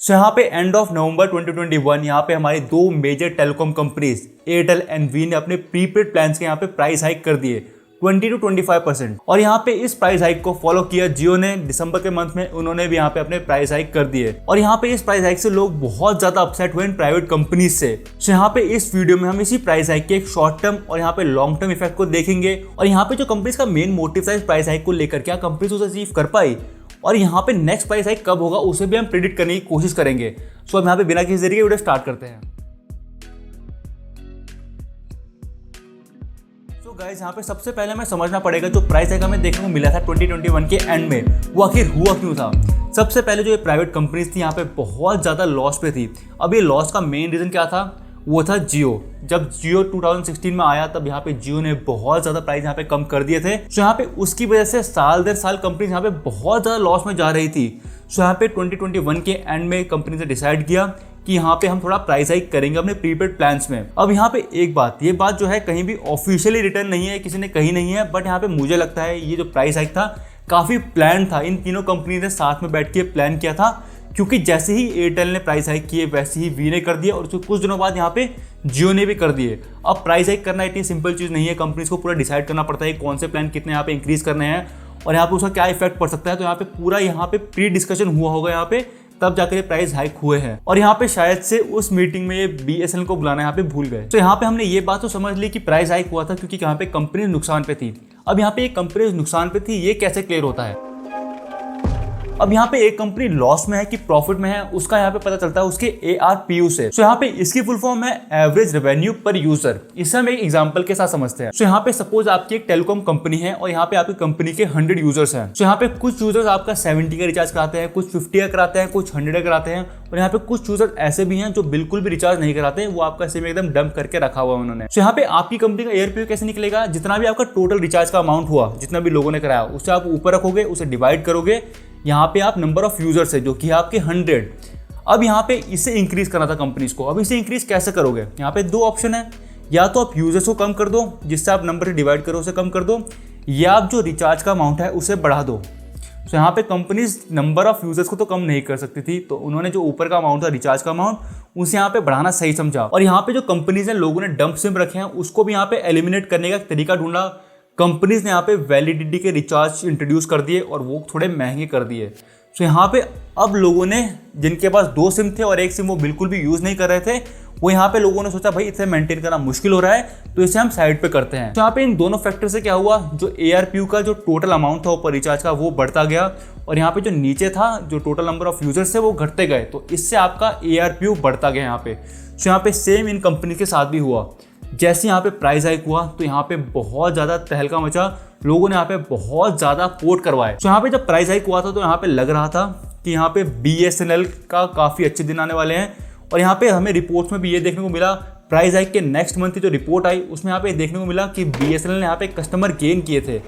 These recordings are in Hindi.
सो यहाँ पे एंड ऑफ नवंबर 2021 यहाँ पे हमारी दो major telecom companies Airtel and Vi ने अपने प्रीपेड प्लान्स के यहाँ पे प्राइस हाइक कर दिए 20 to 25%। और यहाँ पे इस प्राइस हाइक को फॉलो किया जियो ने। दिसंबर के मंथ में उन्होंने भी यहाँ पे अपने प्राइस हाइक कर दिए और यहाँ पे इस प्राइस हाइक से लोग बहुत ज्यादा अपसेट हुए इन प्राइवेट कंपनीज से। सो यहाँ पे इस वीडियो में हम इसी प्राइस हाइक के एक शॉर्ट टर्म और यहाँ पे लॉन्ग टर्म इफेक्ट को देखेंगे और यहाँ पे जो कंपनीज का मेन मोटिव था इस प्राइस हाइक को लेकर, क्या कंपनीज उसे अचीव कर पाई और यहाँ पे नेक्स्ट प्राइस हाइक कब होगा उसे भी हम प्रेडिक्ट करने की कोशिश करेंगे। सो अब यहाँ पे बिना किसी देरी के वीडियो स्टार्ट करते हैं। तो गाइस यहाँ पे सबसे पहले हमें समझना पड़ेगा जो प्राइस हाइक हमें देखने को मिला था 2021 के एंड में वो आखिर हुआ क्यों था। सबसे पहले जो ये प्राइवेट कंपनीज थी यहाँ पे बहुत ज़्यादा लॉस पे थी। अब ये लॉस का मेन रीज़न क्या था, वो था जियो। जब जियो 2016 में आया तब यहाँ पे जियो ने बहुत ज़्यादा प्राइस यहाँ पे कम कर दिए थे। सो यहाँ पे उसकी वजह से साल दर साल कंपनीज यहाँ पे बहुत ज़्यादा लॉस में जा रही थी। सो यहाँ पे 2021 के एंड में कंपनी ने डिसाइड किया कि यहाँ पे हम थोड़ा प्राइस हाइक करेंगे अपने प्रीपेड प्लान्स में। अब यहाँ पे एक बात, ये बात जो है कहीं भी ऑफिशियली रिटर्न नहीं है, किसी ने कही नहीं है, बट यहाँ पे मुझे लगता है ये जो प्राइस हाइक था काफ़ी प्लान था। इन तीनों कंपनी ने साथ में बैठ के प्लान किया था क्योंकि जैसे ही एयरटेल ने प्राइस हाइक किए वैसे ही वी ने कर दिया और उसके कुछ दिनों बाद यहाँ पे जियो ने भी कर दिए। अब प्राइस हाइक करना इतनी सिंपल चीज़ नहीं है, कंपनीज को पूरा डिसाइड करना पड़ता है कौन से प्लान कितने यहाँ पे इंक्रीज करने हैं और यहाँ पे उसका क्या इफेक्ट पड़ सकता है। तो यहाँ पे पूरा यहाँ पे प्री डिस्कशन हुआ होगा यहाँ पे, तब जाकर ये प्राइस हाइक हुए हैं और यहाँ पे शायद से उस मीटिंग में ये बीएसएनएल को बुलाना यहाँ पे भूल गए। तो यहाँ पे हमने ये बात तो समझ ली कि प्राइस हाइक हुआ था क्योंकि यहाँ पे कंपनी नुकसान पे थी। अब यहाँ पे एक कंपनी नुकसान पे थी, ये कैसे क्लियर होता है। अब यहाँ पे एक कंपनी लॉस में है कि प्रॉफिट में है उसका यहाँ पे पता चलता है उसके ARPU से। सो यहाँ पे इसकी फुल फॉर्म है एवरेज रेवेन्यू पर यूजर। इसे हम एक एग्जांपल के साथ समझते हैं। सो यहाँ पे सपोज आपकी एक टेलीकॉम कंपनी है और यहाँ पे आपकी कंपनी के 100 यूजर्स हैं। सो यहाँ पे कुछ यूजर्स आपका 70 का रिचार्ज कराते हैं, कुछ 50 का कराते हैं, कुछ 100 का कराते हैं और यहाँ पे कुछ यूजर ऐसे भी हैं जो बिल्कुल भी रिचार्ज नहीं कराते, वो आपका सिम एकदम डंप करके रखा हुआ है उन्होंने। सो यहाँ पे आपकी कंपनी का ARPU कैसे निकलेगा, जितना भी आपका टोटल रिचार्ज का अमाउंट हुआ, जितना भी लोगों ने कराया उससे आप ऊपर रखोगे, उसे डिवाइड करोगे, यहाँ पे आप नंबर ऑफ यूजर्स है जो कि आपके 100। अब यहाँ पे इसे इंक्रीज करना था कंपनीज को। अब इसे इंक्रीज कैसे करोगे, यहाँ पे दो ऑप्शन है, या तो आप यूजर्स को कम कर दो जिससे आप नंबर से डिवाइड करो उसे कम कर दो, या आप जो रिचार्ज का अमाउंट है उसे बढ़ा दो। तो यहाँ पे कंपनीज नंबर ऑफ यूजर्स को तो कम नहीं कर सकती थी, तो उन्होंने जो ऊपर का अमाउंट था रिचार्ज का अमाउंट उसे यहाँ पे बढ़ाना सही समझा। और यहाँ पे जो कंपनीज हैं लोगों ने डंप सिम रखे हैं उसको भी यहाँ पे एलिमिनेट करने का तरीका ढूंढा। कंपनीज ने यहाँ पे वैलिडिटी के रिचार्ज इंट्रोड्यूस कर दिए और वो थोड़े महंगे कर दिए। तो यहाँ पे अब लोगों ने, जिनके पास 2 सिम थे और एक सिम वो बिल्कुल भी यूज़ नहीं कर रहे थे, वो यहाँ पे लोगों ने सोचा भाई इसे मेंटेन करना मुश्किल हो रहा है तो इसे हम साइड पे करते हैं। तो यहाँ पे इन दोनों फैक्टर से क्या हुआ, जो ARPU का जो टोटल अमाउंट था ऊपर रिचार्ज का वो बढ़ता गया और यहाँ पे जो नीचे था जो टोटल नंबर ऑफ यूजर्स थे वो घटते गए, तो इससे आपका ARPU बढ़ता गया यहाँ पे। तो यहाँ पे सेम इन कंपनी के साथ भी हुआ। जैसे यहाँ पे प्राइस हाइक हुआ तो यहाँ पे बहुत ज़्यादा तहलका मचा, लोगों ने यहाँ पे बहुत ज़्यादा पोर्ट करवाए। तो यहाँ पे जब प्राइस हाइक हुआ था तो यहाँ पे लग रहा था कि यहाँ पे BSNL का काफ़ी अच्छे दिन आने वाले हैं और यहाँ पे हमें रिपोर्ट्स में भी ये देखने को मिला, प्राइस हाइक के नेक्स्ट मंथ की जो रिपोर्ट आई उसमें यहाँ पे देखने को मिला कि BSNL ने यहाँ पे कस्टमर गेन किए थे।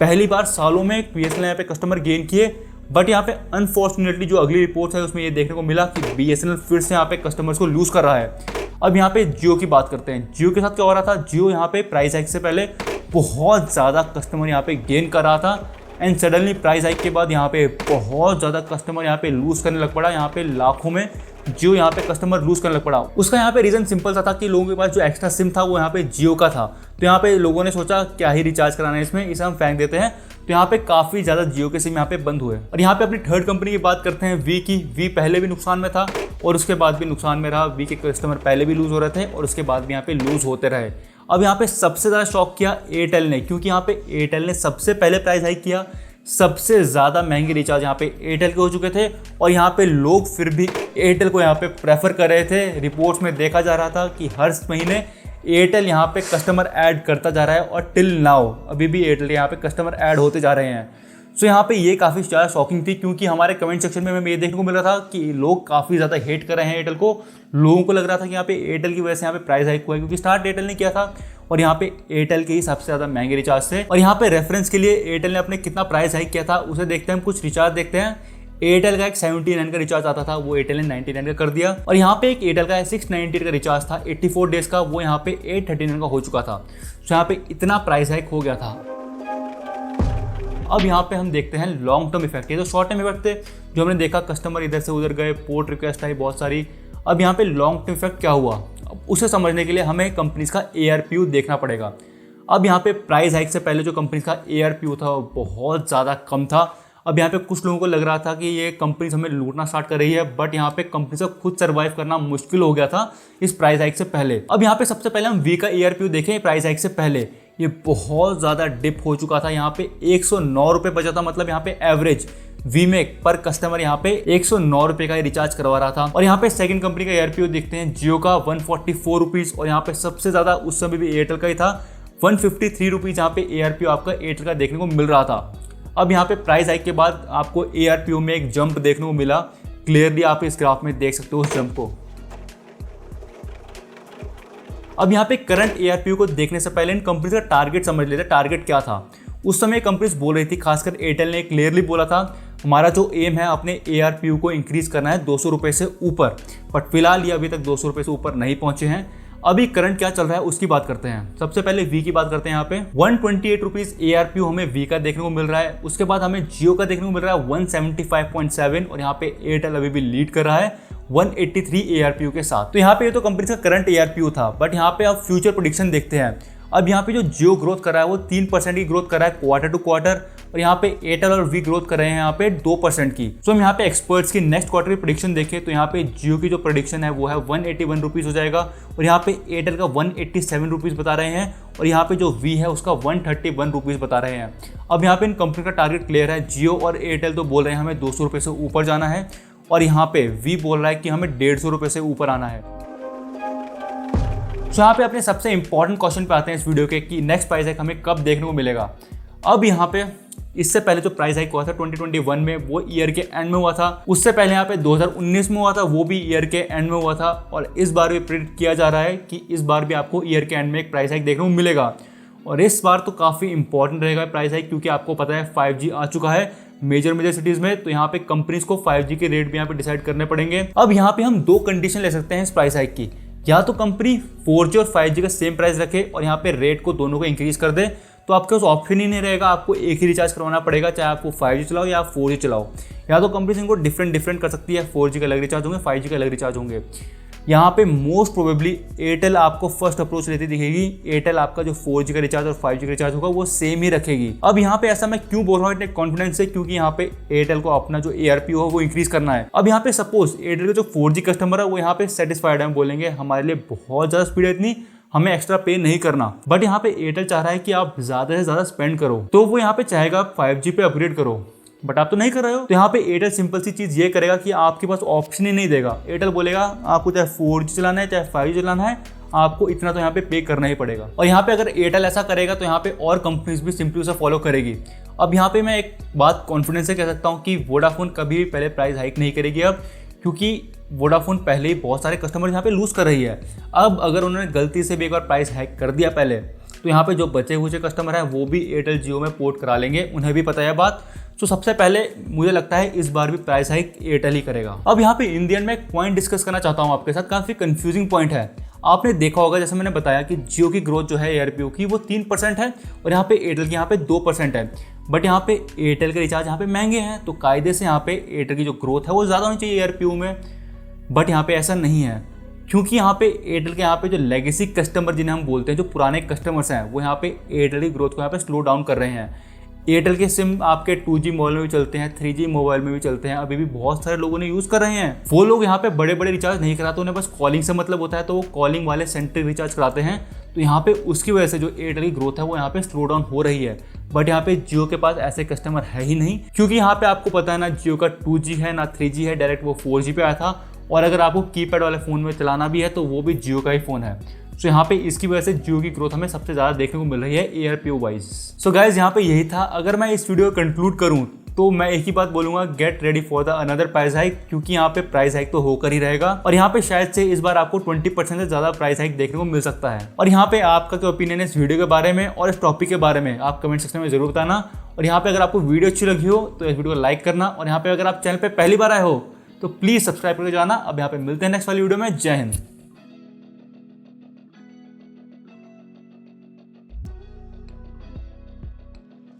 पहली बार सालों में BSNL ने यहाँ पे कस्टमर गेन किए, बट यहाँ पे अनफॉर्चुनेटली जो अगली रिपोर्ट है उसमें ये देखने को मिला कि BSNL फिर से यहाँ पे कस्टमर्स को लूज़ कर रहा है। अब यहाँ पे जियो की बात करते हैं। जियो के साथ क्या हो रहा था, जियो यहाँ पे प्राइस हाइक से पहले बहुत ज़्यादा कस्टमर यहाँ पे गेन कर रहा था एंड सडनली प्राइस हाइक के बाद यहाँ पे बहुत ज़्यादा कस्टमर यहाँ पे लूज़ करने लग पड़ा। यहाँ पे लाखों में जियो यहाँ पे कस्टमर लूज़ करने लग पड़ा। उसका यहाँ पे रीज़न सिंपल सा था कि लोगों के पास जो एक्स्ट्रा सिम था वो यहाँ पे जियो का था, तो यहाँ पे लोगों ने सोचा क्या ही रिचार्ज कराना है इसमें, इसे हम फेंक देते हैं। तो यहाँ पे काफ़ी ज़्यादा जियो के सिम यहाँ पे बंद हुए। और यहाँ पे अपनी थर्ड कंपनी की बात करते हैं, वी की। वी पहले भी नुकसान में था और उसके बाद भी नुकसान में रहा। वी के कस्टमर पहले भी लूज़ हो रहे थे और उसके बाद भी यहाँ पे लूज़ होते रहे। अब यहाँ पे सबसे ज़्यादा शॉक किया एयरटेल ने, क्योंकि यहाँ पे एयरटेल ने सबसे पहले प्राइस हाइक किया। सबसे ज़्यादा महंगे रिचार्ज यहाँ पे एयरटेल के हो चुके थे और यहाँ पे लोग फिर भी एयरटेल को यहाँ पे प्रेफर कर रहे थे। रिपोर्ट्स में देखा जा रहा था कि हर महीने एयरटेल यहाँ पे कस्टमर ऐड करता जा रहा है और टिल नाउ अभी भी एयरटेल यहाँ पे कस्टमर ऐड होते जा रहे हैं। सो यहाँ पे ये काफ़ी ज़्यादा शॉकिंग थी, क्योंकि हमारे कमेंट सेक्शन में हमें ये देखने को मिल रहा था कि लोग काफ़ी ज़्यादा हेट कर रहे हैं एयरटेल को। लोगों को लग रहा था कि यहाँ पे एयरटेल की वजह से यहाँ पे प्राइस हाइक हुआ है, क्योंकि स्टार्ट एयरटेल ने किया था और यहाँ पे एयरटेल के ही सबसे ज़्यादा महंगे रिचार्ज थे। और यहाँ पे रेफरेंस के लिए एयरटेल ने अपने कितना प्राइस हाइक किया था उसे देखते हैं, हम कुछ रिचार्ज देखते हैं। एयरटेल का एक 79 का रिचार्ज आता था, वो एयरटेल ने 99 का कर दिया। और यहाँ पे एक एयरटेल का 698 का रिचार्ज था 84 डेज का, वो यहाँ पे 839 का हो चुका था। तो यहाँ पे इतना प्राइस हाइक हो गया था। अब यहाँ पे हम देखते हैं लॉन्ग टर्म इफेक्ट। ये तो शॉर्ट टर्म इफेक्ट थे जो हमने देखा, कस्टमर इधर से उधर गए, पोर्ट रिक्वेस्ट आई बहुत सारी। अब यहाँ पे लॉन्ग टर्म इफेक्ट क्या हुआ, उसे समझने के लिए हमें कंपनीज का ARPU देखना पड़ेगा। अब यहाँ पे प्राइस हाइक से पहले जो कंपनीज का ARPU था वो बहुत ज़्यादा कम था। अब यहाँ पे कुछ लोगों को लग रहा था कि ये कंपनीज हमें लूटना स्टार्ट कर रही है, बट यहाँ पे कंपनी को खुद सर्वाइव करना मुश्किल हो गया था इस प्राइस हाइक से पहले। अब यहाँ पे सबसे पहले हम वी का ARPU देखें प्राइस हाइक से पहले, ये बहुत ज़्यादा डिप हो चुका था। यहाँ पे 109 रुपये बचा था, मतलब यहाँ पे एवरेज वी में पर कस्टमर यहाँ पे 109 रुपये का रिचार्ज करवा रहा था। और यहाँ पे सेकंड कंपनी का ARPU देखते हैं, जियो का 144 रुपीज़, और यहाँ पे सबसे ज़्यादा उस समय भी एयरटेल का ही था 153 रुपीज़। यहाँ पे ARPU आपका एयरटेल का देखने को मिल रहा था। अब यहाँ पे प्राइस हाइक के बाद आपको ARPU में एक जंप देखने को मिला, क्लियरली आप इस ग्राफ में देख सकते हो उस जंप को। अब यहाँ पे करंट ARPU को देखने से पहले इन कंपनी का टारगेट समझ लेते हैं, टारगेट क्या था। उस समय कंपनीज बोल रही थी, खासकर एयरटेल ने क्लियरली बोला था हमारा जो एम है अपने ARPU को इंक्रीज करना है 200 रुपये से ऊपर, बट फिलहाल ये अभी तक 200 रुपये से ऊपर नहीं पहुंचे हैं। अभी करंट क्या चल रहा है उसकी बात करते हैं। सबसे पहले वी की बात करते हैं। यहाँ पे 128 रुपीज़ ARPU हमें वी का देखने को मिल रहा है। उसके बाद हमें जियो का देखने को मिल रहा है 175.7, और यहाँ पे एयरटेल अभी भी लीड कर रहा है 183 ARPU के साथ। तो यहाँ पे ये तो कंपनी का करंट ARPU था, बट यहाँ पे आप फ्यूचर प्रेडिक्शन देखते हैं। अब यहाँ पे जो जियो ग्रोथ कर रहा है वो 3% की ग्रोथ कर रहा है क्वार्टर टू क्वार्टर, और यहाँ पे एयरटेल और वी ग्रोथ कर रहे हैं यहाँ पे 2% की। सो हम यहाँ पे एक्सपर्ट्स की नेक्स्ट क्वार्टर की प्रेडिक्शन देखें तो यहाँ पे जियो की जो प्रेडिक्शन है वो है 181 रुपीज़ हो जाएगा, और यहाँ पे एयरटेल का 187 रुपीज़ बता रहे हैं, और यहाँ पे जो वी है उसका 131 रुपीज़ बता रहे हैं। अब यहाँ पे इन कंपनी का टारगेट क्लियर है। जियो और एयरटेल तो बोल रहे हैं हमें 200 रुपये से ऊपर जाना है, और यहाँ पे वी बोल रहा है कि हमें 150 रुपये से ऊपर आना है। तो यहाँ पे अपने सबसे इंपॉर्टेंट क्वेश्चन पे आते हैं इस वीडियो के कि नेक्स्ट प्राइस हाइक हमें कब देखने को मिलेगा। अब यहाँ पे इससे पहले जो प्राइस हाइक हुआ था 2021 में वो ईयर के एंड में हुआ था। उससे पहले यहाँ पे 2019 में हुआ था, वो भी ईयर के एंड में हुआ था। और इस बार भी प्रेडिक्ट किया जा रहा है कि इस बार भी आपको ईयर के एंड में एक प्राइस हाइक देखने को मिलेगा। और इस बार तो काफ़ी इंपॉर्टेंट रहेगा प्राइस हाइक, क्योंकि आपको पता है 5G आ चुका है मेजर सिटीज़ में। तो यहाँ पे कंपनीज को 5G के रेट भी यहाँ पे डिसाइड करने पड़ेंगे। अब यहाँ पे हम दो कंडीशन ले सकते हैं इस प्राइस हाइक की, या तो कंपनी 4G और 5G का सेम प्राइस रखे और यहाँ पे रेट को दोनों को इंक्रीज कर दे, तो आपके पास ऑप्शन ही नहीं रहेगा, आपको एक ही रिचार्ज करवाना पड़ेगा, चाहे आपको 5G चलाओ या 4G चलाओ। या तो कंपनी इनको डिफरेंट कर सकती है, 4G का अलग रिचार्ज होंगे, 5G का अलग रिचार्ज होंगे। यहाँ पे मोस्ट प्रोबेबली एयरटेल आपको फर्स्ट अप्रोच लेती दिखेगी। एयरटेल आपका जो 4G का रिचार्ज और 5G का रिचार्ज होगा वो सेम ही रखेगी। अब यहाँ पे ऐसा मैं क्यों बोल रहा हूँ इतने कॉन्फिडेंस से, क्योंकि यहाँ पे एयरटेल को अपना जो ARPU हो वो इंक्रीज करना है। अब यहाँ पे सपोज एयरटेल के जो 4G कस्टमर है वो यहाँ पे सेटिस्फाइड है, बोलेंगे हमारे लिए बहुत ज़्यादा स्पीड है इतनी, हमें एक्स्ट्रा पे नहीं करना। बट यहाँ पे एयरटेल चाह रहा है कि आप ज़्यादा से ज़्यादा स्पेंड करो, तो वो यहाँ पे चाहेगा 5G पे अपग्रेड करो, बट आप तो नहीं कर रहे हो। तो यहाँ पे एयरटेल सिंपल सी चीज़ ये करेगा कि आपके पास ऑप्शन ही नहीं देगा। एयरटेल बोलेगा आपको चाहे 4G चलाना है चाहे 5G चलाना है, आपको इतना तो यहाँ पे करना ही पड़ेगा। और यहाँ पे अगर एयरटेल ऐसा करेगा तो यहाँ पे और कंपनीज भी सिंपली उसे फॉलो करेगी। अब यहाँ पे मैं एक बात कॉन्फिडेंस से कह सकता हूँ कि वोडाफोन कभी भी पहले प्राइस हाइक नहीं करेगी अब, क्योंकि वोडाफोन पहले ही बहुत सारे कस्टमर यहाँ पे लूज़ कर रही है। अब अगर उन्होंने गलती से भी एक बार प्राइस हाइक कर दिया पहले, तो यहाँ पे जो बचे हुए कस्टमर हैं वो भी एयरटेल जियो में पोर्ट करा लेंगे, उन्हें भी पता है बात। तो सबसे पहले मुझे लगता है इस बार भी प्राइस हाइक एयरटेल ही करेगा। अब यहाँ पे इंडियन में एक पॉइंट डिस्कस करना चाहता हूँ आपके साथ, काफ़ी कंफ्यूजिंग पॉइंट है। आपने देखा होगा जैसे मैंने बताया कि जियो की ग्रोथ जो है ARPU की वो 3% है, और यहाँ पे एयरटेल की यहाँ पे 2% है। बट यहाँ पे एयरटेल के रिचार्ज यहाँ पे महंगे हैं, तो कायदे से यहाँ पे एयरटेल की जो ग्रोथ है वो ज़्यादा होनी चाहिए ARPU में। बट यहाँ पे ऐसा नहीं है, क्योंकि यहाँ पे एयरटेल के यहाँ पे जो लेगेसी कस्टमर जिन्हें हम बोलते हैं, जो पुराने कस्टमर्स हैं, वो यहाँ पे एयरटेल की ग्रोथ को यहाँ पे स्लो डाउन कर रहे हैं। एयरटेल के सिम आपके 2G मोबाइल में भी चलते हैं, 3G मोबाइल में भी चलते हैं, अभी भी बहुत सारे लोगों ने यूज़ कर रहे हैं। वो लोग यहाँ पे बड़े बड़े रिचार्ज नहीं कराते, उन्हें बस कॉलिंग से मतलब होता है, तो वो कॉलिंग वाले सेंट्रिक रिचार्ज कराते हैं। तो यहाँ पे उसकी वजह से जो एयरटेल की ग्रोथ है वो यहाँ पे स्लो डाउन हो रही है। बट यहाँ पे जियो के पास ऐसे कस्टमर है ही नहीं, क्योंकि यहाँ पे आपको पता है ना जियो का 2G है ना 3G है, डायरेक्ट वो 4G पे आया था। और अगर आपको कीपैड वाले फ़ोन में चलाना भी है तो वो भी जियो का ही फ़ोन है। सो यहाँ पे इसकी वजह से जियो की ग्रोथ हमें सबसे ज़्यादा देखने को मिल रही है ARPU वाइज। सो गाइज यहाँ पे यही था। अगर मैं इस वीडियो को कंक्लूड करूँ तो मैं एक ही बात बोलूँगा, get ready for the another price hike, क्योंकि यहाँ पे प्राइस हाइक तो होकर ही रहेगा। और यहाँ पे शायद से इस बार आपको 20% से ज़्यादा प्राइस हाइक देखने को मिल सकता है। और यहाँ पे आपका क्या ओपिनियन है इस वीडियो के बारे में और इस टॉपिक के बारे में, आप कमेंट सेक्शन में जरूर बताना। और यहाँ पे अगर आपको वीडियो अच्छी लगी हो तो इस वीडियो को लाइक करना, और यहाँ पे अगर आप चैनल पर पहली बार आए हो तो प्लीज़ सब्सक्राइब करके जाना। अब यहाँ पे मिलते हैं नेक्स्ट वाली वीडियो में। जय हिंद।